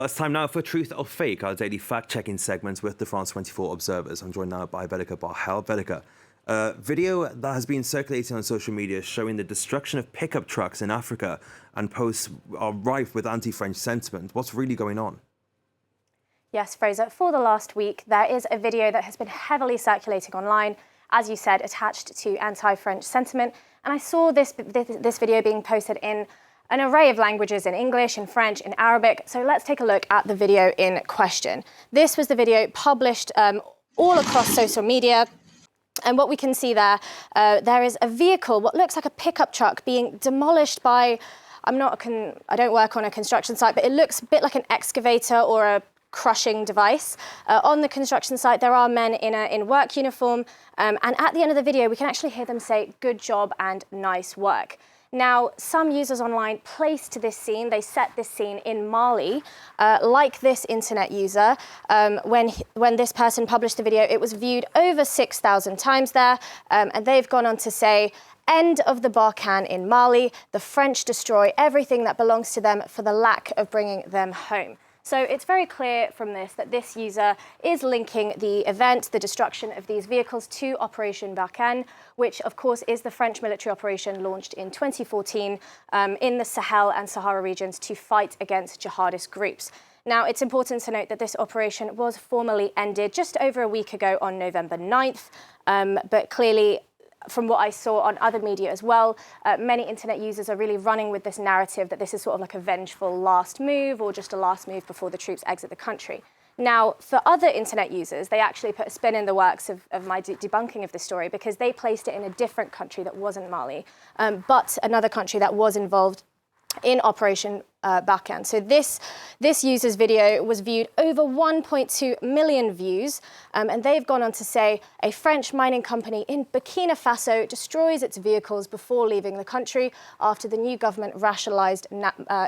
It's time now for Truth or Fake, our daily fact-checking segment with the France 24 observers. I'm joined now by Vedika Barhel. Vedika, a video that has been circulating on social media showing the destruction of pickup trucks in Africa and posts are rife with anti-French sentiment. What's really going on? Yes, Fraser, for the last week, there is a video that has been heavily circulating online, as you said, attached to anti-French sentiment. And I saw this video being posted in an array of languages, in English, in French, in Arabic. So let's take a look at the video in question. This was the video published all across social media. And what we can see there, there is a vehicle, what looks like a pickup truck, being demolished by, I don't work on a construction site, but it looks a bit like an excavator or a crushing device. On the construction site, there are men in work uniform. And at the end of the video, we can actually hear them say, "Good job and nice work." Now, some users online placed this scene, they set this scene in Mali, like this internet user. When this person published the video, it was viewed over 6,000 times there, and they've gone on to say, "End of the Barkhane in Mali, the French destroy everything that belongs to them for the lack of bringing them home." So it's very clear from this that this user is linking the event, the destruction of these vehicles, to Operation Barkhane, which of course is the French military operation launched in 2014 in the Sahel and Sahara regions to fight against jihadist groups. Now, it's important to note that this operation was formally ended just over a week ago on November 9th, but clearly, from what I saw on other media as well, many internet users are really running with this narrative that this is sort of like a vengeful last move or just a last move before the troops exit the country. Now, for other internet users, they actually put a spin in the works of my debunking of this story because they placed it in a different country that wasn't Mali, but another country that was involved in Operation Barkhane. So this user's video was viewed over 1.2 million views, and they've gone on to say a French mining company in Burkina Faso destroys its vehicles before leaving the country after the new government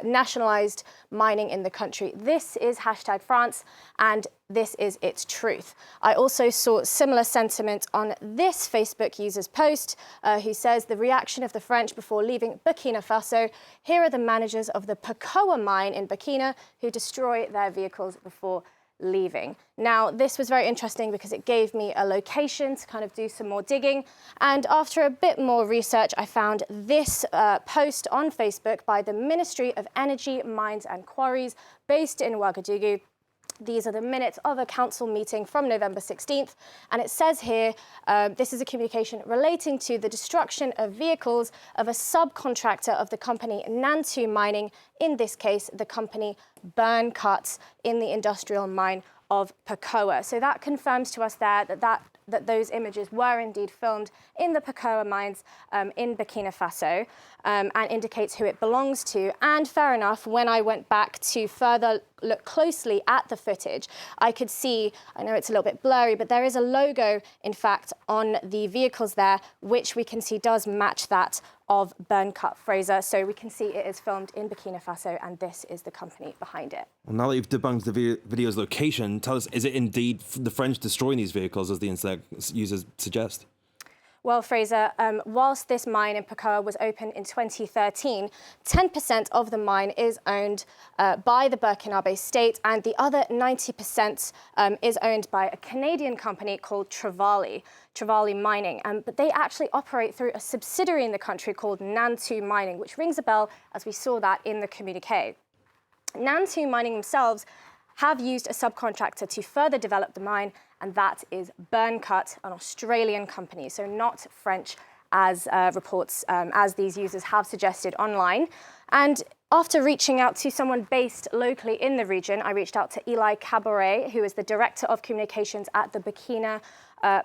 nationalized mining in the country. This is #France, and this is its truth. I also saw similar sentiment on this Facebook user's post, who says the reaction of the French before leaving Burkina Faso. Here are the managers of the Koa mine in Burkina who destroy their vehicles before leaving. Now, this was very interesting because it gave me a location to kind of do some more digging. And after a bit more research, I found this post on Facebook by the Ministry of Energy, Mines and Quarries based in Ouagadougou. These are the minutes of a council meeting from November 16th. And it says here, this is a communication relating to the destruction of vehicles of a subcontractor of the company Nantu Mining, in this case, the company Burkina in the industrial mine of Pakoa. So that confirms to us there that those images were indeed filmed in the Pakoa mines in Burkina Faso, and indicates who it belongs to. And fair enough, when I went back to further look closely at the footage, I could see, I know it's a little bit blurry, but there is a logo, in fact, on the vehicles there, which we can see does match that of Burkina, Fraser. So we can see it is filmed in Burkina Faso, and this is the company behind it. Well, now that you've debunked the video's location, tell us, is it indeed the French destroying these vehicles, as the internet users suggest? Well, Fraser, whilst this mine in Pakoa was opened in 2013, 10% of the mine is owned by the Burkinabe state, and the other 90% is owned by a Canadian company called Trevali Mining. But they actually operate through a subsidiary in the country called Nantu Mining, which rings a bell as we saw that in the communique. Nantu Mining themselves have used a subcontractor to further develop the mine, and that is Burkina, an Australian company, so not French, as reports, as these users have suggested online. And after reaching out to someone based locally in the region, I reached out to Eli Caboret, who is the Director of Communications at the Burkina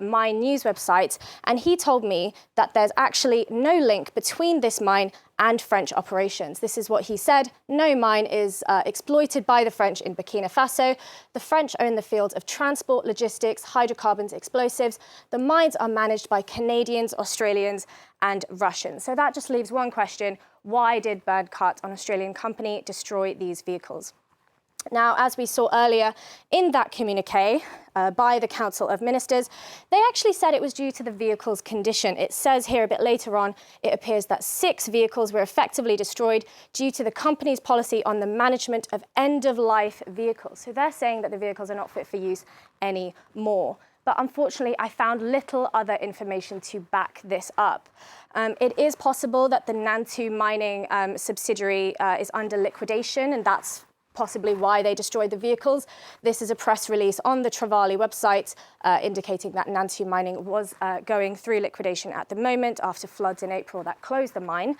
Mine News website, and he told me that there's actually no link between this mine and French operations. This is what he said: no mine is exploited by the French in Burkina Faso. The French own the fields of transport, logistics, hydrocarbons, explosives. The mines are managed by Canadians, Australians, and Russians. So that just leaves one question: why did Burkina, an Australian company, destroy these vehicles? Now, as we saw earlier in that communique, by the Council of Ministers. They actually said it was due to the vehicle's condition. It says here a bit later on, it appears that 6 vehicles were effectively destroyed due to the company's policy on the management of end-of-life vehicles. So they're saying that the vehicles are not fit for use anymore. But unfortunately, I found little other information to back this up. It is possible that the Nantu mining subsidiary is under liquidation, and that's possibly why they destroyed the vehicles. This is a press release on the Travali website indicating that Nantu mining was going through liquidation at the moment after floods in April that closed the mine.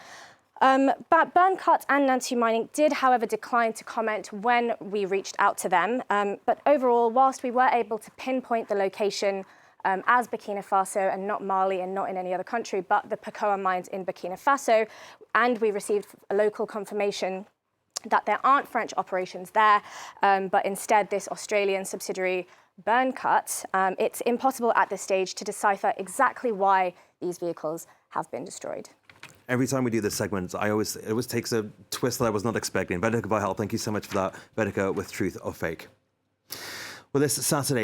But Burkina and Nantu Mining did, however, decline to comment when we reached out to them. But overall, whilst we were able to pinpoint the location as Burkina Faso and not Mali and not in any other country, but the Pacoa mines in Burkina Faso, and we received a local confirmation that there aren't French operations there, but instead this Australian subsidiary Burkina, it's impossible at this stage to decipher exactly why these vehicles have been destroyed. Every time we do this segment, it always takes a twist that I was not expecting. Vedika Vahel, thank you so much for that. Vedika with Truth or Fake. Well, this Saturday,